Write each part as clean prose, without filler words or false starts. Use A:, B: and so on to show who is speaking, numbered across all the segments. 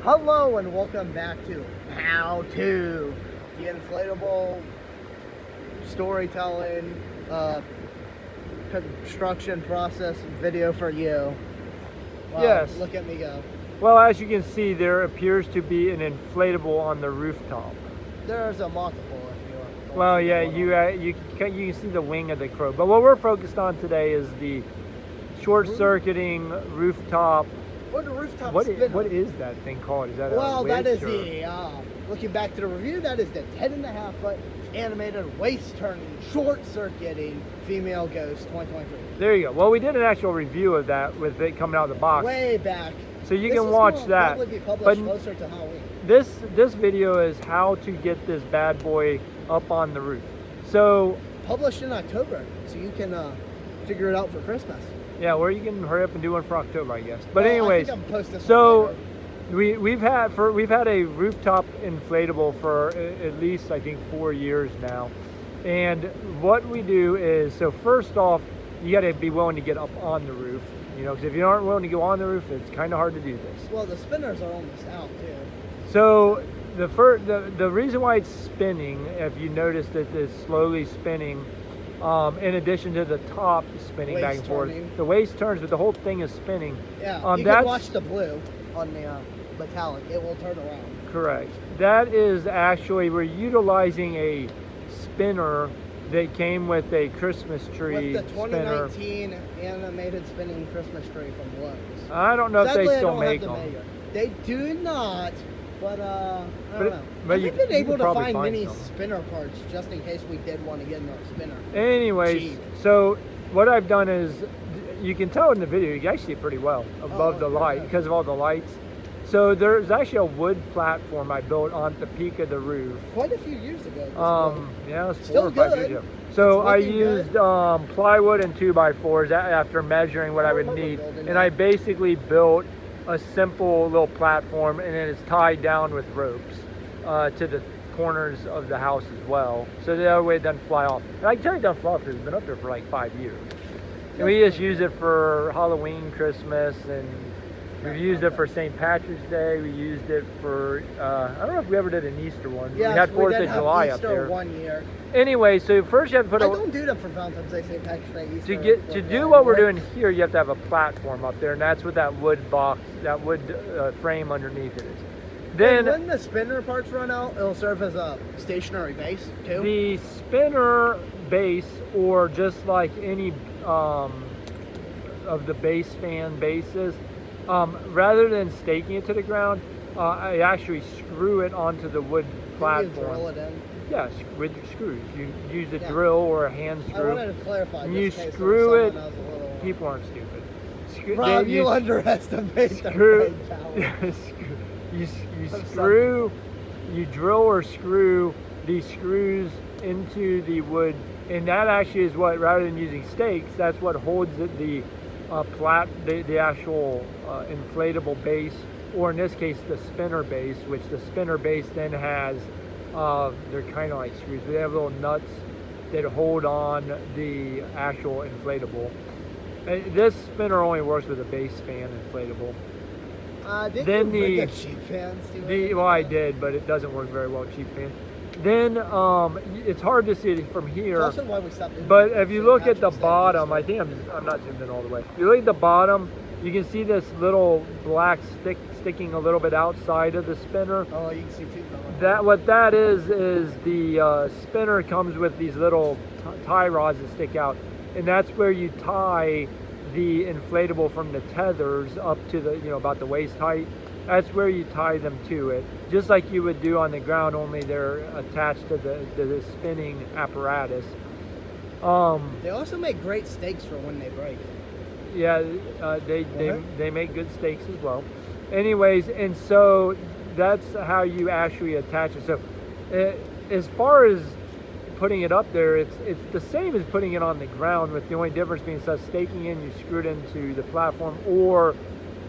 A: Hello and welcome back to How To, the inflatable storytelling, construction process video for you. Wow,
B: Yes.
A: Look at me go.
B: Well, as you can see, there appears to be an inflatable on the rooftop.
A: There's a multiple if you want.
B: Well, yeah, you can see the wing of the crow. But what we're focused on today is the short-circuiting rooftop.
A: Or the rooftop
B: What
A: spinner.
B: is that thing called? Is that
A: Well,
B: a
A: that
B: witch
A: is
B: or?
A: the, looking back to the review, that is the 10.5 foot animated waist-turning, short-circuiting female ghost 2023.
B: There you go. Well, we did an actual review of that with it coming out of the box.
A: Way back.
B: So you
A: This
B: can
A: is
B: watch
A: gonna
B: that.
A: Probably be published
B: But
A: closer to Halloween.
B: this video is how to get this bad boy up on the roof. So
A: Published in October, so you can figure it out for Christmas.
B: yeah, or you can hurry up and do one for October, I guess. But
A: Well,
B: anyways,
A: I think I'm posting
B: so
A: one later.
B: we've had a rooftop inflatable for at least I think 4 years now. And what we do is, so first off, you got to be willing to get up on the roof. You know, because if you aren't willing to go on the roof, it's kind of hard to do this.
A: Well, the spinners are almost out too.
B: So the reason why it's spinning, if you notice that it's slowly spinning, in addition to the top spinning back and forth,
A: Waist-turning.
B: the waist turns, but the whole thing is spinning.
A: Yeah, you can watch the blue on the metallic. It will turn around.
B: Correct. That is actually, we're utilizing a spinner that came with a Christmas tree
A: With the
B: spinner.
A: 2019 animated spinning Christmas tree from Lowe's.
B: I don't know if
A: Sadly,
B: they
A: I
B: still
A: don't
B: make
A: have the
B: them.
A: maker. They do not, but I don't know.
B: but
A: Have
B: you
A: you been
B: could
A: able to
B: probably
A: find
B: find
A: many
B: some.
A: spinner parts just in case we did want to get another spinner?
B: Anyways,
A: Cheap.
B: so what I've done is, you can tell in the video, you can actually see it pretty well above the light
A: okay.
B: because of all the lights. So there's actually a wood platform I built on the peak of the roof.
A: Quite a few years ago. At this point.
B: Yeah, it was
A: Still
B: 4 or 5
A: good.
B: years ago. So
A: It's
B: I
A: looking
B: used
A: good.
B: plywood and 2x4s after measuring what I would
A: remember
B: need,
A: building
B: and
A: that.
B: I basically built a simple little platform, and then it's tied down with ropes to the corners of the house as well, so that way it doesn't fly off. And I can tell you it doesn't fly off because it's been up there for like 5 years. And we just use it for Halloween, Christmas, and we've used it for St. Patrick's Day. We used it for, I don't know if we ever did an Easter one.
A: Yes,
B: we had 4th
A: did
B: of
A: have
B: July
A: Easter
B: up there.
A: 1 year.
B: Anyway, so first you have to put
A: I
B: a,
A: don't do that for Valentine's Day, St. Patrick's Day, Easter.
B: to do what we're doing here, you have to have a platform up there, and that's what that wood box, that wood frame underneath it is.
A: Then
B: Then
A: when the spinner parts run out, it'll serve as a stationary base too.
B: the spinner base, or just like any of the base fan bases, rather than staking it to the ground, I actually screw it onto the wood
A: You
B: platform.
A: drill it in.
B: Yes, with screws. You use a
A: Yeah.
B: drill or a hand
A: I
B: screw.
A: wanted to clarify.
B: And
A: just
B: you
A: in case there was
B: screw it.
A: someone else a little-
B: People aren't stupid.
A: Rob,
B: they-
A: you underestimate the
B: screw,
A: brain power.
B: you
A: Of
B: screw, you drill or screw these screws into the wood, and that actually is what, rather than using stakes, that's what holds the actual inflatable base, or in this case the spinner base, which the spinner base then has, they're kind of like screws, they have little nuts that hold on the actual inflatable. This spinner only works with a base fan inflatable.
A: Did
B: Then
A: you bring
B: the-
A: the cheap fans to
B: Well, I did, but it doesn't work very well with cheap fan. Then it's hard to see it from here.
A: That's also why we stopped doing
B: But
A: it.
B: if you
A: St.
B: look at the
A: Patrick's Day,
B: bottom,
A: Easter.
B: I think I'm not zoomed in all the way. If you look at the bottom, you can see this little black stick sticking a little bit outside of the spinner.
A: Oh, you can see two.
B: What that is the spinner comes with these little tie rods that stick out, and that's where you tie the inflatable from the tethers up to the, about the waist height. That's where you tie them to it, just like you would do on the ground, only they're attached to the spinning apparatus.
A: They also make great stakes for when they break.
B: Yeah, they make good steaks as well. Anyways, and so that's how you actually attach it. So as far as putting it up there, it's the same as putting it on the ground, with the only difference being, instead of staking in, you screw it into the platform, or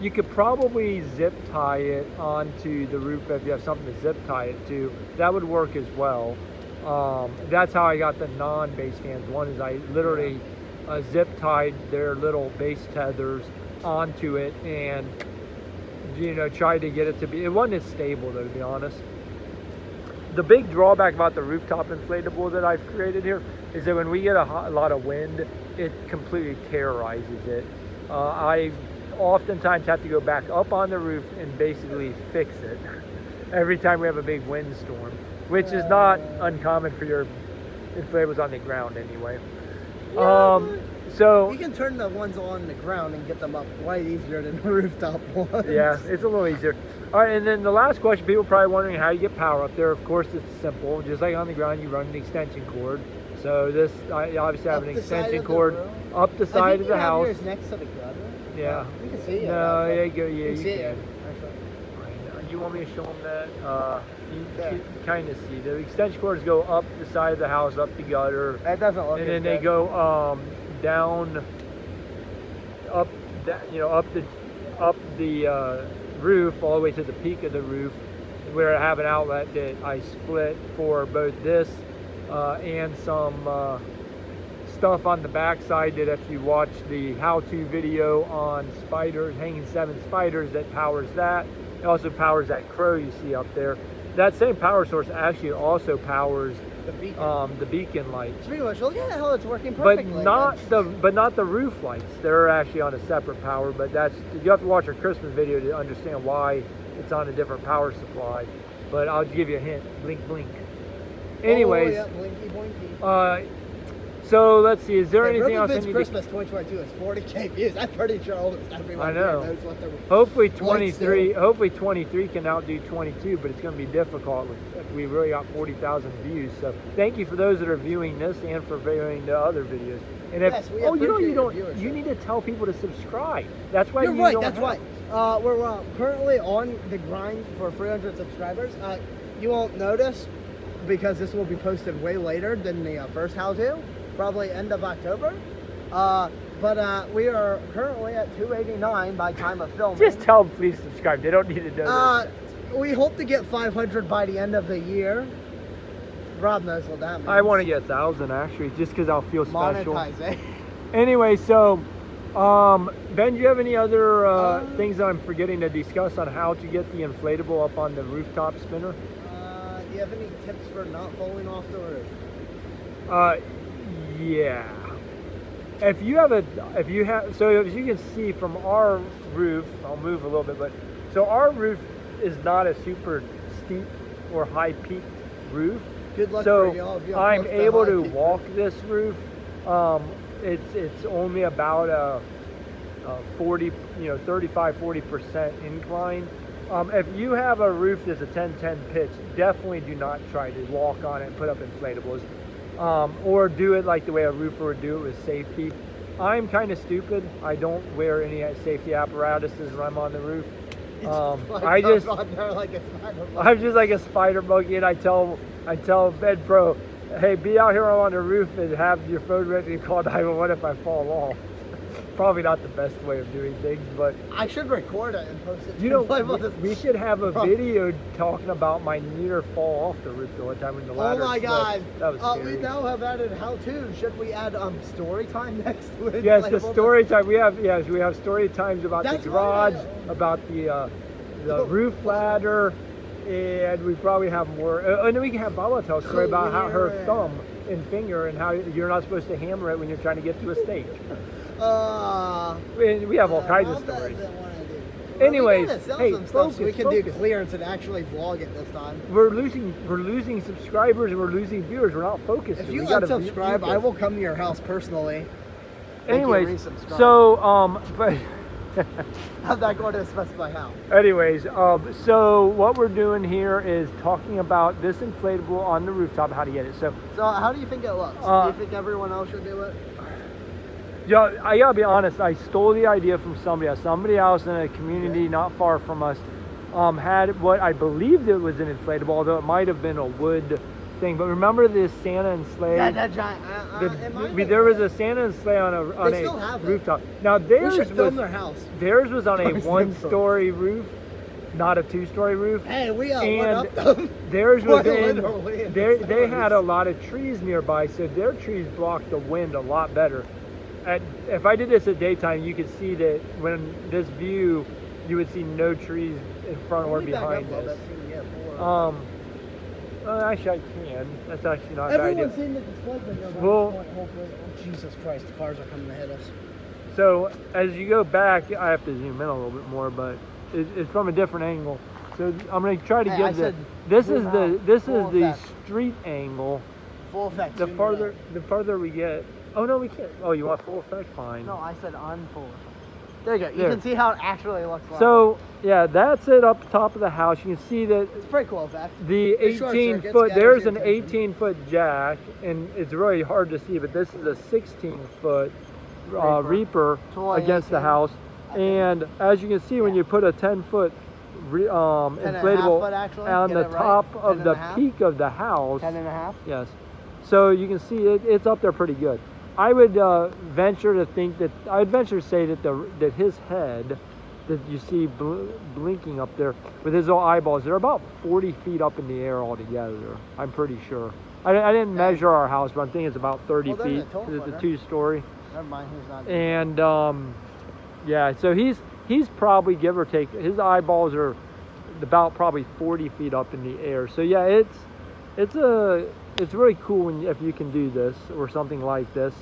B: you could probably zip tie it onto the roof if you have something to zip tie it to. That would work as well. That's how I got the non-base fans. One is I literally zip tied their little base tethers onto it and you know, tried to get it to be, it wasn't as stable though, to be honest. The big drawback about the rooftop inflatable that I've created here is that when we get a lot of wind, it completely terrorizes it. I oftentimes have to go back up on the roof and basically fix it every time we have a big windstorm, which is not uncommon for your inflatables on the ground anyway.
A: Yeah,
B: so
A: you can turn the ones on the ground and get them up way easier than the rooftop ones.
B: yeah, it's a little easier. All right, and then the last question, people are probably wondering how you get power up there. Of course, it's simple. Just like on the ground, you run an extension cord. So this, I obviously have an extension cord up the side of the house.
A: Yours next to the gutter.
B: Yeah.
A: You can see it.
B: No, yeah, you
A: can see
B: can.
A: it.
B: You want me to show them that? You can kind of see. The extension cords go up the side of the house, up the gutter.
A: That doesn't look.
B: And then they go down, up the roof all the way to the peak of the roof, where I have an outlet that I split for both this and some stuff on the back side that if you watch the how-to video on spiders, hanging 7 spiders, that powers that. It also powers that crow you see up there. That same power source actually also powers the beacon lights.
A: Pretty much, look at how it's working perfectly.
B: But not the roof lights. They're actually on a separate power. But you have to watch our Christmas video to understand why it's on a different power supply. But I'll give you a hint. Blink, blink. Anyways,
A: blinky, blinky.
B: So let's see. Is there anything else?
A: Christmas 2022 is 40K views. I'm pretty sure almost everyone knows what they're.
B: Hopefully 23. Hopefully 23 can outdo 22, but it's going to be difficult if we really got 40,000 views. So thank you for those that are viewing this and for viewing the other videos. And if you need to tell people to subscribe. That's why
A: you're right. That's right. We're currently on the grind for 300 subscribers. You won't notice because this will be posted way later than the first how-to. Probably end of October, but we are currently at 289 by time of filming.
B: Just tell them please subscribe. They don't need to know this.
A: We hope to get 500 by the end of the year. Rob knows what that means.
B: I want to get 1,000 actually, just because I'll feel special.
A: Monetize it.
B: Anyway, so Ben, do you have any other things that I'm forgetting to discuss on how to get the inflatable up on the rooftop spinner?
A: Do you have any tips for not falling off the roof?
B: Yeah. So as you can see from our roof, I'll move a little bit, but so our roof is not a super steep or high peaked roof.
A: Good luck
B: so
A: for y'all.
B: I'm able to walk this roof. It's only about a 35-40% incline. If you have a roof that's a 10-10 pitch, definitely do not try to walk on it and put up inflatables. Or do it like the way a roofer would do it with safety. I'm kind of stupid. I don't wear any safety apparatuses when I'm on the roof. I'm just like a spider monkey, and I tell Bed Pro, hey, be out here on the roof and have your phone ready to call 911 if I fall off. Probably not the best way of doing things, but
A: I should record it and post it.
B: You know, we should have a video talking about my near fall off the roof the one time when the ladder.
A: Oh my God!
B: That was scary.
A: We now have added how-to. Should we add story time next to it?
B: Yes, the story time. We have story times about the garage, about the roof ladder, and we probably have more. And then we can have Baba tell a story about how her thumb and finger and how you're not supposed to hammer it when you're trying to get to a stake. We have all kinds of stories. Anyways, hey, focus,
A: so we can do clearance and actually vlog it this time.
B: We're losing subscribers and we're losing viewers. We're not focused.
A: If you unsubscribe, I will come to your house personally.
B: Anyways, so but
A: I'm not going to specify how.
B: Anyways, so what we're doing here is talking about this inflatable on the rooftop, how to get it. So
A: how do you think it looks? Do you think everyone else should do it?
B: Yeah, I gotta be honest. I stole the idea from somebody else. Somebody else in a community not far from us had what I believed it was an inflatable, although it might have been a wood thing. But remember this Santa and sleigh?
A: Yeah, that giant.
B: There was a Santa and sleigh on a rooftop. Now theirs was
A: film their house.
B: Theirs was on a one-story roof, not a two-story roof.
A: Hey, we one-upped them.
B: Theirs was they had a lot of trees nearby, so their trees blocked the wind a lot better. If I did this at daytime, you could see that when this view you would see no trees in front or behind this. Actually, I can. That's actually not a bad idea.
A: Everyone's seen the display video.
B: Well,
A: Hopefully, oh, Jesus Christ, the cars are coming to hit us.
B: So as you go back, I have to zoom in a little bit more, but it's from a different angle. So I'm going to try to give this is the street angle.
A: Full effect.
B: The farther we get. Oh no, we can't. Oh, you want full effect? Fine.
A: No, I said on full effect. There you go. You can see how it actually looks like.
B: So yeah, that's it up top of the house. You can see that
A: it's pretty cool effect.
B: The 18-foot. There's an 18-foot jack, and it's really hard to see, but this is a 16-foot Reaper against the house. And as you can see, when you put a 10-foot inflatable on the top of the peak of the house,
A: 10.5.
B: yes. So you can see it's up there pretty good. I would venture to think that to say that his head that you see blinking up there with his little eyeballs, they're about 40 feet up in the air altogether. I'm pretty sure. I didn't measure our house, but I'm thinking it's about 30 feet. It's a 2-story.
A: Never mind, he's not.
B: And yeah, so he's probably, give or take, his eyeballs are about probably 40 feet up in the air. So yeah, it's really cool if you can do this or something like this.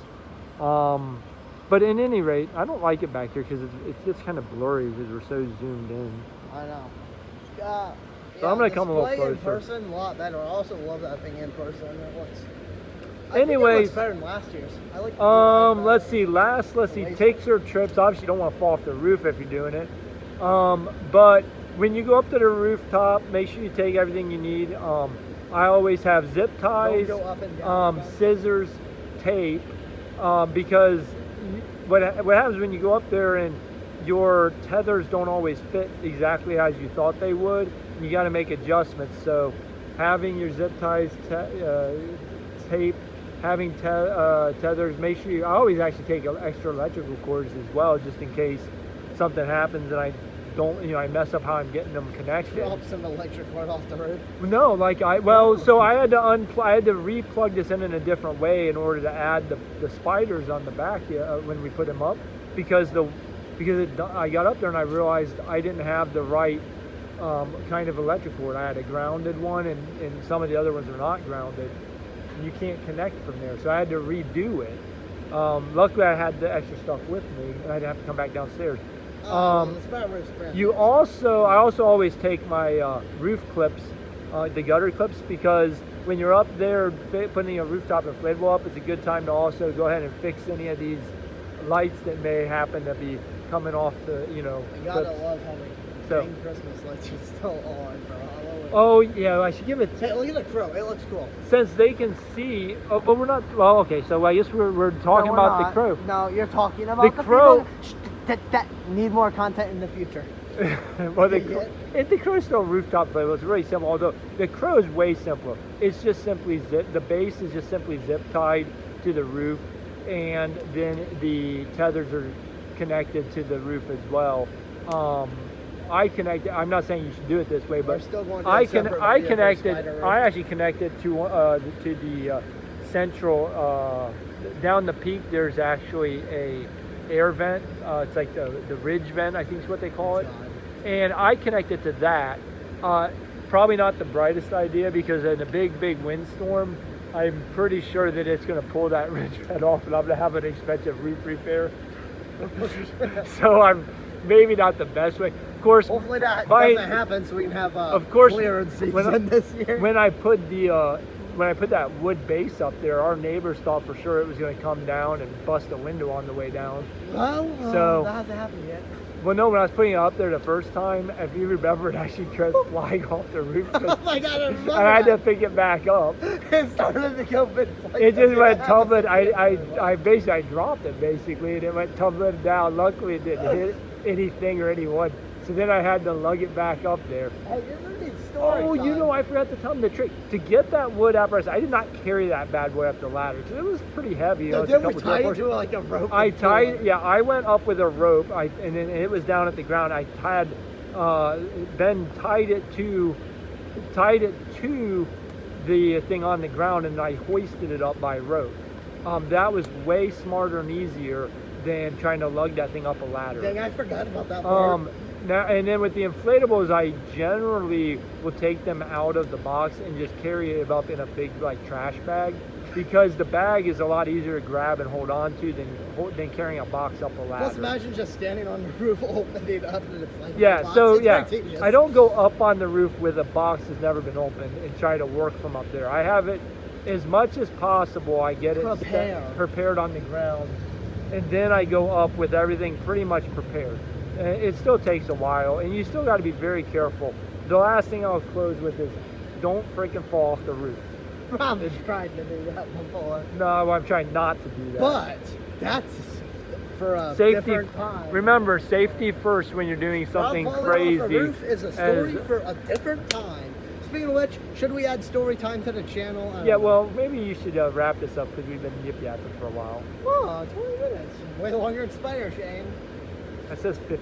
B: But in any rate, I don't like it back here because it gets kind of blurry because we're so zoomed in.
A: I know.
B: So I'm gonna come a little closer.
A: In person, a lot better. I also love that thing in person. It looks.
B: Anyways,
A: better than last year's. I like.
B: Let's see. Takes or trips. Obviously, you don't want to fall off the roof if you're doing it. But when you go up to the rooftop, make sure you take everything you need. I always have zip ties, scissors, tape, because what happens when you go up there and your tethers don't always fit exactly as you thought they would, you got to make adjustments. So having your zip ties, tape, having tethers, make sure I always actually take extra electrical cords as well, just in case something happens and I mess up how I'm getting them connected.
A: Drop some electric cord off the roof.
B: No, so I had to re-plug this in a different way in order to add the spiders on the back when we put them up, because I got up there and I realized I didn't have the right kind of electric cord. I had a grounded one, and some of the other ones are not grounded. You can't connect from there, so I had to redo it. Luckily, I had the extra stuff with me, and I didn't have to come back downstairs. I also always take my roof clips, the gutter clips, because when you're up there putting a rooftop inflatable up, it's a good time to also go ahead and fix any of these lights that may happen to be coming off the,
A: You gotta love having Christmas lights are still on for Halloween.
B: Oh yeah, I should give it.
A: Hey, look at the crow. It looks cool.
B: Since they can see. Oh, but we're not. Well, okay. So I guess we're talking about the crow.
A: No, you're talking about the
B: crow.
A: That need more content in the future.
B: Well, the crow is still rooftop inflatable. It's really simple. Although the crow is way simpler. It's just simply the base is just simply zip tied to the roof, and then the tethers are connected to the roof as well. I'm not saying you should do it this way, but I actually connected to the central down the peak. There's actually a air vent. It's like the ridge vent, I think is what they call it. And I connected to that. Probably not the brightest idea, because in a big windstorm, I'm pretty sure that it's going to pull that ridge vent off, and I'm going to have an expensive roof repair. So I'm maybe not the best way. Of course,
A: hopefully that doesn't happen, so we can have clearance season this year.
B: When I put that wood base up there, our neighbors thought for sure it was going to come down and bust a window on the way down.
A: Well,
B: so
A: that hasn't happened yet.
B: Well, no, when I was putting it up there the first time, if you remember, it actually kept flying off the roof.
A: Oh my God, I remember
B: I had to pick it back up.
A: It started to go mid-flight.
B: It just went tumbling. I dropped it basically, and it went tumbling down. Luckily, it didn't hit anything or anyone. So then I had to lug it back up there.
A: Hey, you need story
B: Oh,
A: time.
B: you know, I forgot to tell them the trick. To get that wood apparatus, I did not carry that bad boy up the ladder, because it was pretty heavy.
A: No, did we tie it to like a rope?
B: I went up with a rope, and then it was down at the ground. I tied it to the thing on the ground, and I hoisted it up by rope. That was way smarter and easier than trying to lug that thing up a ladder.
A: Dang, I forgot about that part.
B: Now, and then with the inflatables, I generally will take them out of the box and just carry it up in a big like trash bag, because the bag is a lot easier to grab and hold on to than carrying a box up a ladder.
A: Plus, imagine just standing on the roof opening up the inflatable
B: Yeah,
A: box.
B: so
A: It's
B: yeah,
A: very tedious.
B: I don't go up on the roof with a box that's never been opened and try to work from up there. I have it as much as possible. I get it prepared on the ground, and then I go up with everything pretty much prepared. It still takes a while, and you still got to be very careful. The last thing I'll close with is don't freaking fall off the roof.
A: Rob has tried to do that before.
B: No, I'm trying not to do that.
A: But that's for a
B: Safety.
A: different time.
B: Remember, safety first when you're doing something
A: Rob falling
B: crazy.
A: off a roof is a story for a different time. Speaking of which, should we add story time to the channel? I don't know.
B: Well, maybe you should wrap this up because we've been yip-yapping for a while.
A: Oh, 20 minutes. Way longer than Spider, Shane.
B: It says 15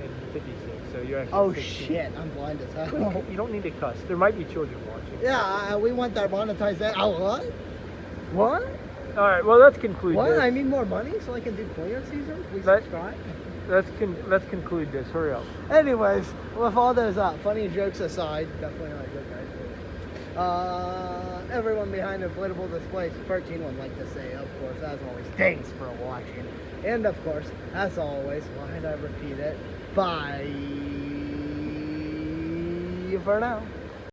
B: and 56, so you're actually
A: Oh
B: 16.
A: shit, I'm blind as hell.
B: You don't need to cuss. There might be children watching.
A: Yeah, we want that monetized. Oh, what? What?
B: All right, well, let's conclude
A: What?
B: this.
A: I need more money so I can do player season? Please
B: Let-
A: subscribe.
B: Let's conclude this. Hurry up.
A: Anyways, with all those funny jokes aside, definitely not good guys. Everyone behind inflatable displays, 13 would like to say, of course, as always, thanks for watching. And of course, as always, why did I repeat it? Bye for now.